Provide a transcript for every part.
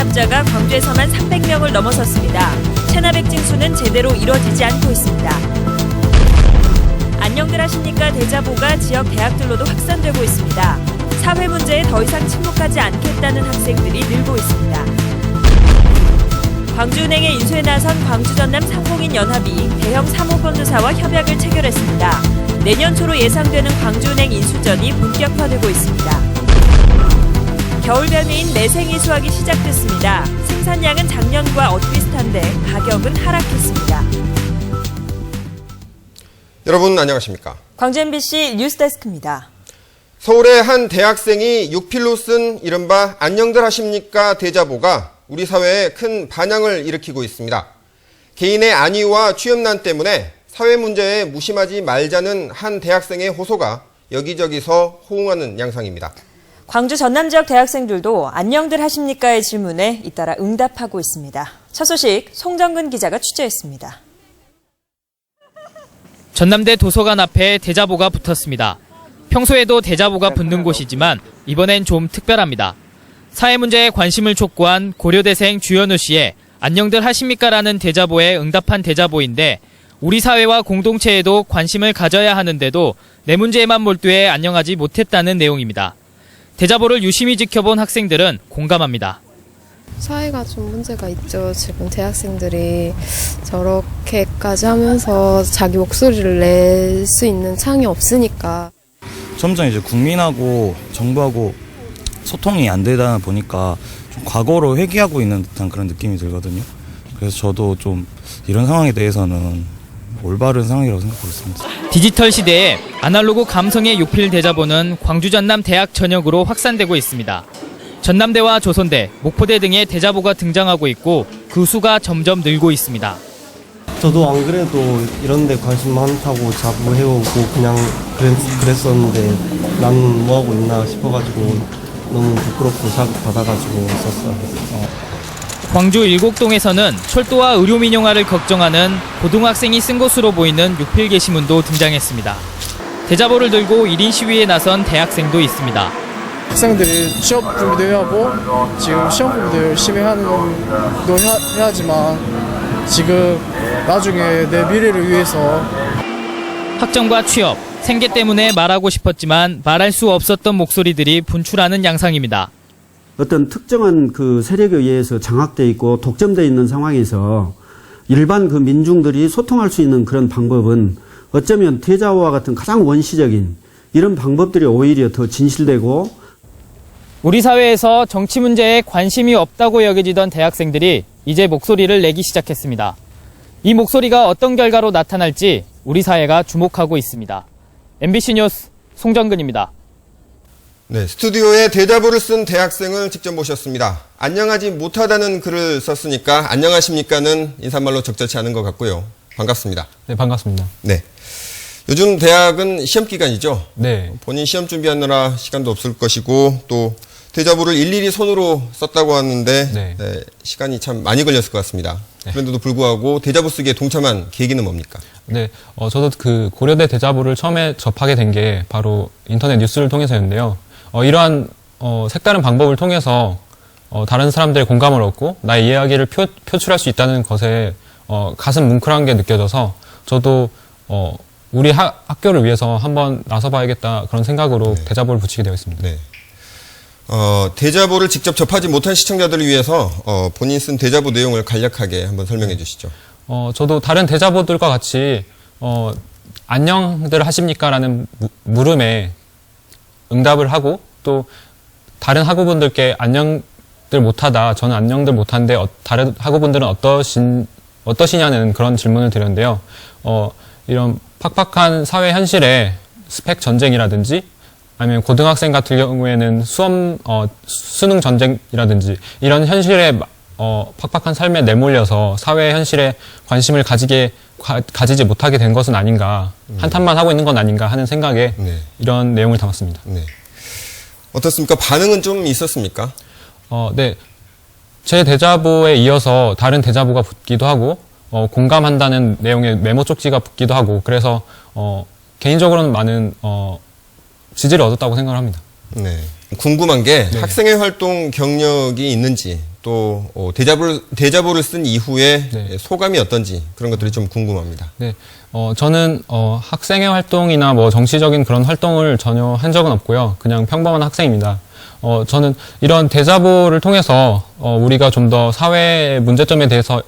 접자가 광주에서만 300명을 넘어섰습니다. 체납액 징수는 제대로 이뤄지지 않고 있습니다. 안녕들 하십니까 대자보가 지역 대학들로도 확산되고 있습니다. 사회 문제에 더 이상 침묵하지 않겠다는 학생들이 늘고 있습니다. 광주은행의 인수에 나선 광주전남 상공인연합이 대형 사모펀드사와 협약을 체결했습니다. 내년 초로 예상되는 광주은행 인수전이 본격화되고 있습니다. 겨울 별미인 매생이 수확이 시작됐습니다. 생산량은 작년과 엇비슷한데 가격은 하락했습니다. 여러분 안녕하십니까? 광주 MBC 뉴스데스크입니다. 서울의 한 대학생이 육필로 쓴 이른바 안녕들 하십니까 대자보가 우리 사회에 큰 반향을 일으키고 있습니다. 개인의 안위와 취업난 때문에 사회 문제에 무심하지 말자는 한 대학생의 호소가 여기저기서 호응하는 양상입니다. 광주 전남 지역 대학생들도 안녕들 하십니까의 질문에 잇따라 응답하고 있습니다. 첫 소식 송정근 기자가 취재했습니다. 전남대 도서관 앞에 대자보가 붙었습니다. 평소에도 대자보가 붙는 곳이지만 이번엔 좀 특별합니다. 사회 문제에 관심을 촉구한 고려대생 주현우 씨의 안녕들 하십니까라는 대자보에 응답한 대자보인데 우리 사회와 공동체에도 관심을 가져야 하는데도 내 문제에만 몰두해 안녕하지 못했다는 내용입니다. 대자보를 유심히 지켜본 학생들은 공감합니다. 사회가 좀 문제가 있죠. 지금 대학생들이 저렇게까지 하면서 자기 목소리를 낼 수 있는 창이 없으니까. 점점 이제 국민하고 정부하고 소통이 안 되다 보니까 좀 과거로 회귀하고 있는 듯한 그런 느낌이 들거든요. 그래서 저도 좀 이런 상황에 대해서는 올바른 상황이라고 생각하고 있습니다. 디지털 시대에 아날로그 감성의 육필 대자보는 광주 전남 대학 전역으로 확산되고 있습니다. 전남대와 조선대, 목포대 등의 대자보가 등장하고 있고 그 수가 점점 늘고 있습니다. 저도 안 그래도 이런 데 관심 많다고 자부해오고 그냥 그랬었는데 나는 뭐하고 있나 싶어가지고 너무 부끄럽고 자극받아가지고 썼어요. 광주 일곡동에서는 철도와 의료민영화를 걱정하는 고등학생이 쓴 것으로 보이는 육필 게시문도 등장했습니다. 대자보를 들고 1인 시위에 나선 대학생도 있습니다. 학생들이 취업 준비도 해야 하고 지금 시험 준비도 열심히 해야지만 지금 나중에 내 미래를 위해서 학점과 취업, 생계 때문에 말하고 싶었지만 말할 수 없었던 목소리들이 분출하는 양상입니다. 어떤 특정한 그 세력에 의해서 장악돼 있고 독점돼 있는 상황에서 일반 그 민중들이 소통할 수 있는 그런 방법은 어쩌면 대자보와 같은 가장 원시적인 이런 방법들이 오히려 더 진실되고 우리 사회에서 정치 문제에 관심이 없다고 여겨지던 대학생들이 이제 목소리를 내기 시작했습니다. 이 목소리가 어떤 결과로 나타날지 우리 사회가 주목하고 있습니다. MBC 뉴스 송정근입니다. 네, 스튜디오에 대자보를 쓴 대학생을 직접 모셨습니다. 안녕하지 못하다는 글을 썼으니까 안녕하십니까는 인사말로 적절치 않은 것 같고요. 반갑습니다. 네, 반갑습니다. 네, 요즘 대학은 시험 기간이죠. 네. 본인 시험 준비하느라 시간도 없을 것이고 또 대자보를 일일이 손으로 썼다고 하는데 네. 시간이 참 많이 걸렸을 것 같습니다. 네. 그런데도 불구하고 대자보 쓰기에 동참한 계기는 뭡니까? 네, 저도 그 고려대 대자보를 처음에 접하게 된 게 바로 인터넷 뉴스를 통해서였는데요. 이러한 색다른 방법을 통해서 다른 사람들의 공감을 얻고 나의 이야기를 표출할 수 있다는 것에 가슴 뭉클한 게 느껴져서 저도 우리 학교를 위해서 한번 나서봐야겠다 그런 생각으로 네. 대자보를 붙이게 되었습니다. 네. 대자보를 직접 접하지 못한 시청자들을 위해서 본인 쓴 대자보 내용을 간략하게 한번 설명해 주시죠. 저도 다른 대자보들과 같이 안녕들 하십니까? 라는 물음에 응답을 하고 또 다른 학우분들께 안녕들 못하다, 저는 안녕들 못한데 다른 학우분들은 어떠시냐는 그런 질문을 드렸는데요. 이런 팍팍한 사회 현실에 스펙 전쟁이라든지 아니면 고등학생 같은 경우에는 수능 전쟁이라든지 이런 현실에 팍팍한 삶에 내몰려서 사회 현실에 관심을 가지지 못하게 된 것은 아닌가, 한탄만 하고 있는 건 아닌가 하는 생각에 네. 이런 내용을 담았습니다. 네. 어떻습니까? 반응은 좀 있었습니까? 네. 제 대자보에 이어서 다른 대자보가 붙기도 하고, 공감한다는 내용의 메모 쪽지가 붙기도 하고, 그래서, 개인적으로는 많은, 지지를 얻었다고 생각을 합니다. 네. 궁금한 게 네. 학생회 활동 경력이 있는지 또 대자보를 쓴 이후에 네. 소감이 어떤지 그런 것들이 좀 궁금합니다. 네, 저는 학생회 활동이나 뭐 정치적인 그런 활동을 전혀 한 적은 없고요. 그냥 평범한 학생입니다. 저는 이런 대자보를 통해서 우리가 좀 더 사회의 문제점에 대해서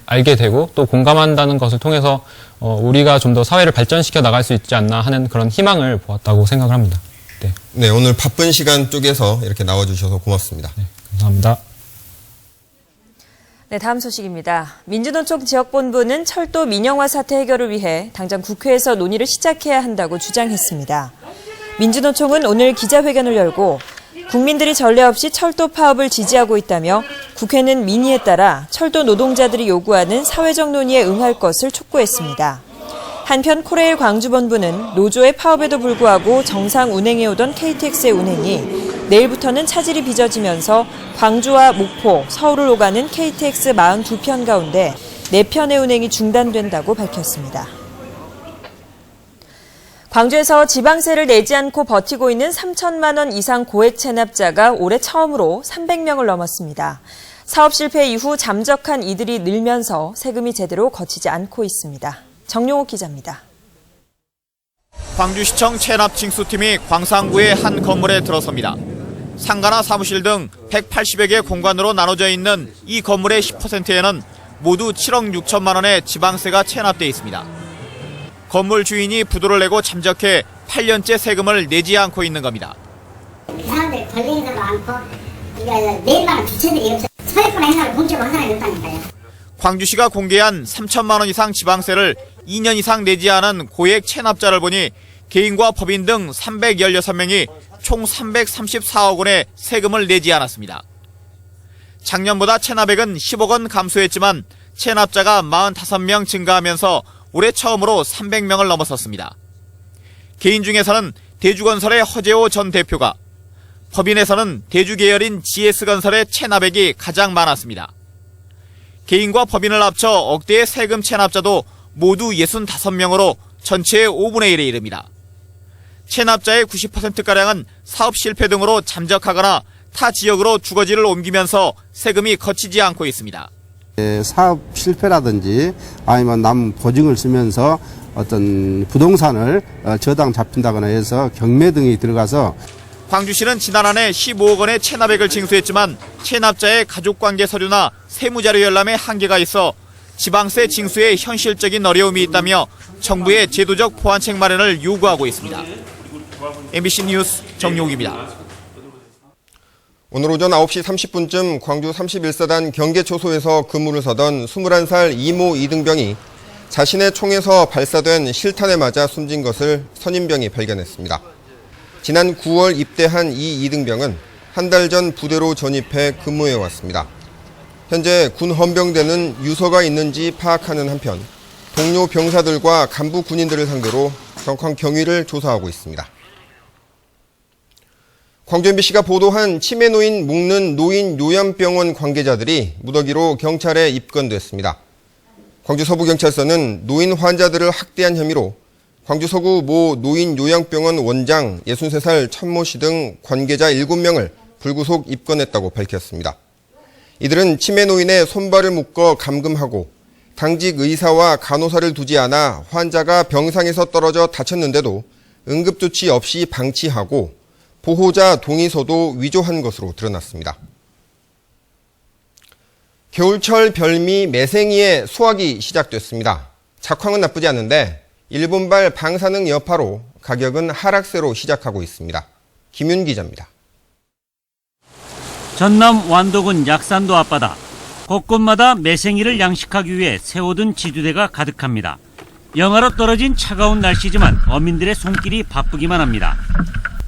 알게 되고 또 공감한다는 것을 통해서 우리가 좀 더 사회를 발전시켜 나갈 수 있지 않나 하는 그런 희망을 보았다고 생각을 합니다. 네, 네, 오늘 바쁜 시간 쪼개서 이렇게 나와주셔서 고맙습니다. 네, 감사합니다. 네, 다음 소식입니다. 민주노총 지역본부는 철도 민영화 사태 해결을 위해 당장 국회에서 논의를 시작해야 한다고 주장했습니다. 민주노총은 오늘 기자회견을 열고 국민들이 전례 없이 철도 파업을 지지하고 있다며 국회는 민의에 따라 철도 노동자들이 요구하는 사회적 논의에 응할 것을 촉구했습니다. 한편 코레일 광주본부는 노조의 파업에도 불구하고 정상 운행해오던 KTX의 운행이 내일부터는 차질이 빚어지면서 광주와 목포, 서울을 오가는 KTX 42편 가운데 4편의 운행이 중단된다고 밝혔습니다. 광주에서 지방세를 내지 않고 버티고 있는 3천만 원 이상 고액 체납자가 올해 처음으로 300명을 넘었습니다. 사업 실패 이후 잠적한 이들이 늘면서 세금이 제대로 거치지 않고 있습니다. 정용욱 기자입니다. 광주시청 체납징수팀이 광산구의 한 건물에 들어섭니다. 상가나 사무실 등 180여 개 공간으로 나눠져 있는 이 건물의 10%에는 모두 7억 6천만 원의 지방세가 체납돼 있습니다. 건물 주인이 부도를 내고 잠적해 8년째 세금을 내지 않고 있는 겁니다. 그 사람들이 권리인도 많고 내일만은 주체들이 없어요. 소유권 행사를 본격으로 한 사람이 없다니까요. 광주시가 공개한 3천만 원 이상 지방세를 2년 이상 내지 않은 고액 체납자를 보니 개인과 법인 등 316명이 총 334억 원의 세금을 내지 않았습니다. 작년보다 체납액은 10억 원 감소했지만 체납자가 45명 증가하면서 올해 처음으로 300명을 넘어섰습니다. 개인 중에서는 대주건설의 허재호 전 대표가, 법인에서는 대주계열인 GS건설의 체납액이 가장 많았습니다. 개인과 법인을 합쳐 억대의 세금 체납자도 모두 65명으로 전체의 5분의 1에 이릅니다. 체납자의 90%가량은 사업 실패 등으로 잠적하거나 타 지역으로 주거지를 옮기면서 세금이 거치지 않고 있습니다. 사업 실패라든지 아니면 남 보증을 쓰면서 어떤 부동산을 저당 잡힌다거나 해서 경매 등이 들어가서 광주시는 지난 한 해 15억 원의 체납액을 징수했지만 체납자의 가족관계 서류나 세무자료 열람에 한계가 있어 지방세 징수에 현실적인 어려움이 있다며 정부의 제도적 보완책 마련을 요구하고 있습니다. MBC 뉴스 정용욱입니다. 오늘 오전 9시 30분쯤 광주 31사단 경계초소에서 근무를 서던 21살 이모 이등병이 자신의 총에서 발사된 실탄에 맞아 숨진 것을 선임병이 발견했습니다. 지난 9월 입대한 이 이등병은 한 달 전 부대로 전입해 근무해 왔습니다. 현재 군 헌병대는 유서가 있는지 파악하는 한편 동료 병사들과 간부 군인들을 상대로 정황 경위를 조사하고 있습니다. 광주 MBC가 보도한 치매 노인 묶는 노인 요양병원 관계자들이 무더기로 경찰에 입건됐습니다. 광주 서부경찰서는 노인 환자들을 학대한 혐의로 광주 서구 모 노인 요양병원 원장 63살 천모 씨 등 관계자 7명을 불구속 입건했다고 밝혔습니다. 이들은 치매 노인의 손발을 묶어 감금하고 당직 의사와 간호사를 두지 않아 환자가 병상에서 떨어져 다쳤는데도 응급조치 없이 방치하고 보호자 동의서도 위조한 것으로 드러났습니다. 겨울철 별미 매생이의 수확이 시작됐습니다. 작황은 나쁘지 않은데 일본발 방사능 여파로 가격은 하락세로 시작하고 있습니다. 김윤 기자입니다. 전남 완도군 약산도 앞바다. 곳곳마다 매생이를 양식하기 위해 세워둔 지두대가 가득합니다. 영하로 떨어진 차가운 날씨지만 어민들의 손길이 바쁘기만 합니다.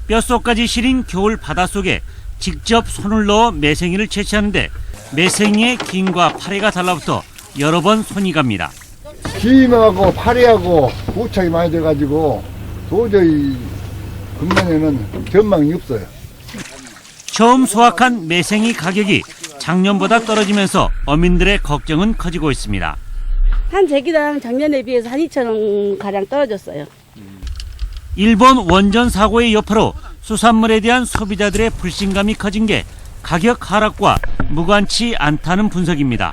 뼛속까지 시린 겨울 바닷속에 직접 손을 넣어 매생이를 채취하는데 매생이의 김과 파래가 달라붙어 여러 번 손이 갑니다. 김하고 파래하고 부착이 많이 돼가지고 도저히 금년에는 전망이 없어요. 처음 수확한 매생이 가격이 작년보다 떨어지면서 어민들의 걱정은 커지고 있습니다. 한 제기당 작년에 비해서 한 2,000원 가량 떨어졌어요. 일본 원전 사고의 여파로 수산물에 대한 소비자들의 불신감이 커진 게 가격 하락과 무관치 않다는 분석입니다.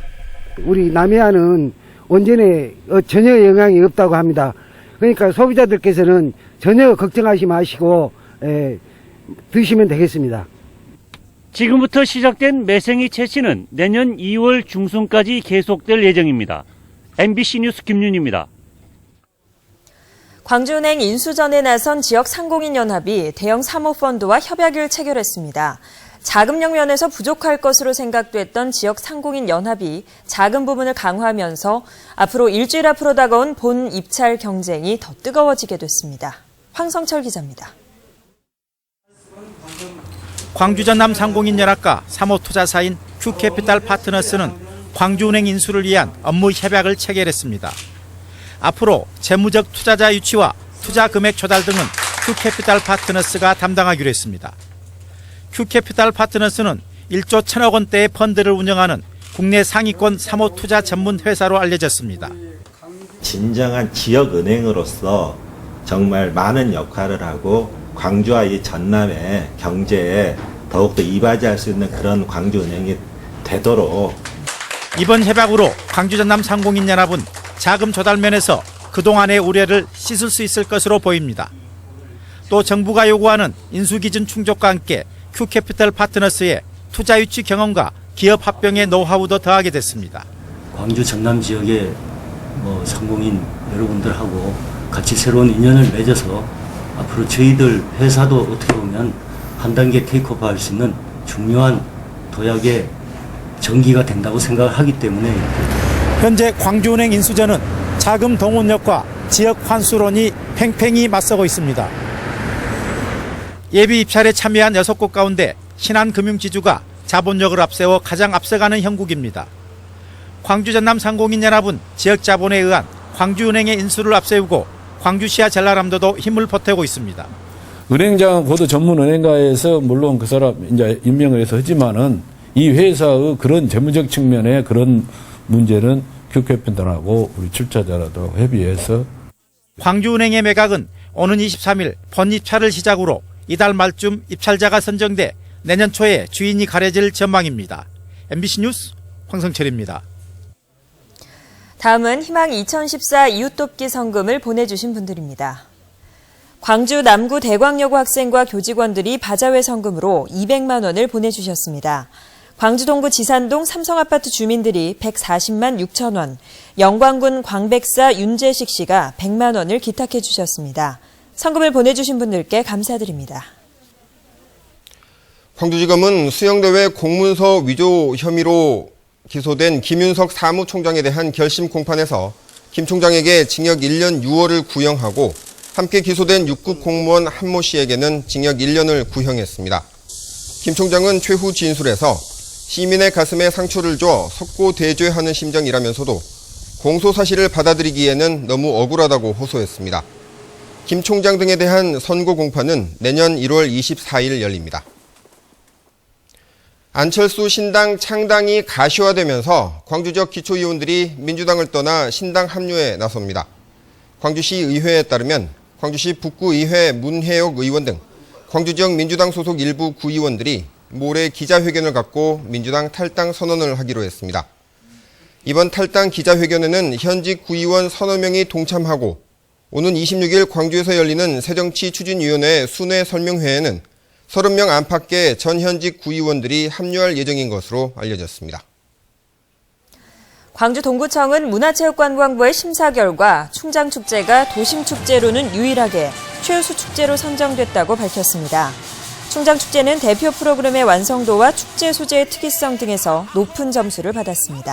우리 남해안은 원전에 전혀 영향이 없다고 합니다. 그러니까 소비자들께서는 전혀 걱정하지 마시고 드시면 되겠습니다. 지금부터 시작된 매생이 채취는 내년 2월 중순까지 계속될 예정입니다. MBC 뉴스 김윤입니다. 광주은행 인수전에 나선 지역 상공인연합이 대형 사모펀드와 협약을 체결했습니다. 자금력 면에서 부족할 것으로 생각됐던 지역 상공인연합이 자금 부분을 강화하면서 앞으로 일주일 앞으로 다가온 본 입찰 경쟁이 더 뜨거워지게 됐습니다. 황성철 기자입니다. 광주 전남 상공인연합과 사모투자사인 큐캐피탈 파트너스는 광주은행 인수를 위한 업무 협약을 체결했습니다. 앞으로 재무적 투자자 유치와 투자 금액 조달 등은 큐캐피탈 파트너스가 담당하기로 했습니다. 큐캐피탈 파트너스는 1조 1,000억 원대의 펀드를 운영하는 국내 상위권 사모투자 전문 회사로 알려졌습니다. 진정한 지역은행으로서 정말 많은 역할을 하고 광주와 이 전남의 경제에 더욱더 이바지할 수 있는 그런 광주은행이 되도록. 이번 협약으로 광주 전남 상공인연합은 자금 조달 면에서 그동안의 우려를 씻을 수 있을 것으로 보입니다. 또 정부가 요구하는 인수기준 충족과 함께 큐캐피탈 파트너스의 투자 유치 경험과 기업 합병의 노하우도 더하게 됐습니다. 광주 전남 지역의 상공인 여러분들하고 같이 새로운 인연을 맺어서 앞으로 저희들 회사도 어떻게 보면 한 단계 테이크오버할 수 있는 중요한 도약의 전기가 된다고 생각을 하기 때문에 현재 광주은행 인수전은 자금 동원력과 지역 환수론이 팽팽히 맞서고 있습니다. 예비 입찰에 참여한 6곳 가운데 신한금융지주가 자본력을 앞세워 가장 앞서가는 형국입니다. 광주 전남 상공인연합은 지역 자본에 의한 광주은행의 인수를 앞세우고 광주시와 전라남도도 힘을 보태고 있습니다. 은행장은 고도 전문 은행가에서 물론 그 사람 이제 임명을 해서 하지만은 이 회사의 그런 재무적 측면의 그런 문제는 큐캐피탈하고 우리 출자자라도 협의해서. 광주은행의 매각은 오는 23일 본 입찰을 시작으로 이달 말쯤 입찰자가 선정돼 내년 초에 주인이 가려질 전망입니다. MBC 뉴스 황성철입니다. 다음은 희망 2014 이웃돕기 성금을 보내주신 분들입니다. 광주 남구 대광여고 학생과 교직원들이 바자회 성금으로 200만 원을 보내주셨습니다. 광주 동구 지산동 삼성아파트 주민들이 140만 6천 원, 영광군 광백사 윤재식 씨가 100만 원을 기탁해 주셨습니다. 성금을 보내주신 분들께 감사드립니다. 광주지검은 수영대회 공문서 위조 혐의로 기소된 김윤석 사무총장에 대한 결심 공판에서 김 총장에게 징역 1년 6월을 구형하고 함께 기소된 6급 공무원 한모 씨에게는 징역 1년을 구형했습니다. 김 총장은 최후 진술에서 시민의 가슴에 상처를 줘 석고대죄하는 심정이라면서도 공소사실을 받아들이기에는 너무 억울하다고 호소했습니다. 김 총장 등에 대한 선고 공판은 내년 1월 24일 열립니다. 안철수 신당 창당이 가시화되면서 광주 지역 기초의원들이 민주당을 떠나 신당 합류에 나섭니다. 광주시 의회에 따르면 광주시 북구의회 문혜옥 의원 등 광주 지역 민주당 소속 일부 구의원들이 모레 기자회견을 갖고 민주당 탈당 선언을 하기로 했습니다. 이번 탈당 기자회견에는 현직 구의원 서너 명이 동참하고 오는 26일 광주에서 열리는 새정치추진위원회 순회 설명회에는 30명 안팎의 전 현직 구의원들이 합류할 예정인 것으로 알려졌습니다. 광주 동구청은 문화체육관광부의 심사 결과 충장축제가 도심축제로는 유일하게 최우수 축제로 선정됐다고 밝혔습니다. 충장축제는 대표 프로그램의 완성도와 축제 소재의 특이성 등에서 높은 점수를 받았습니다.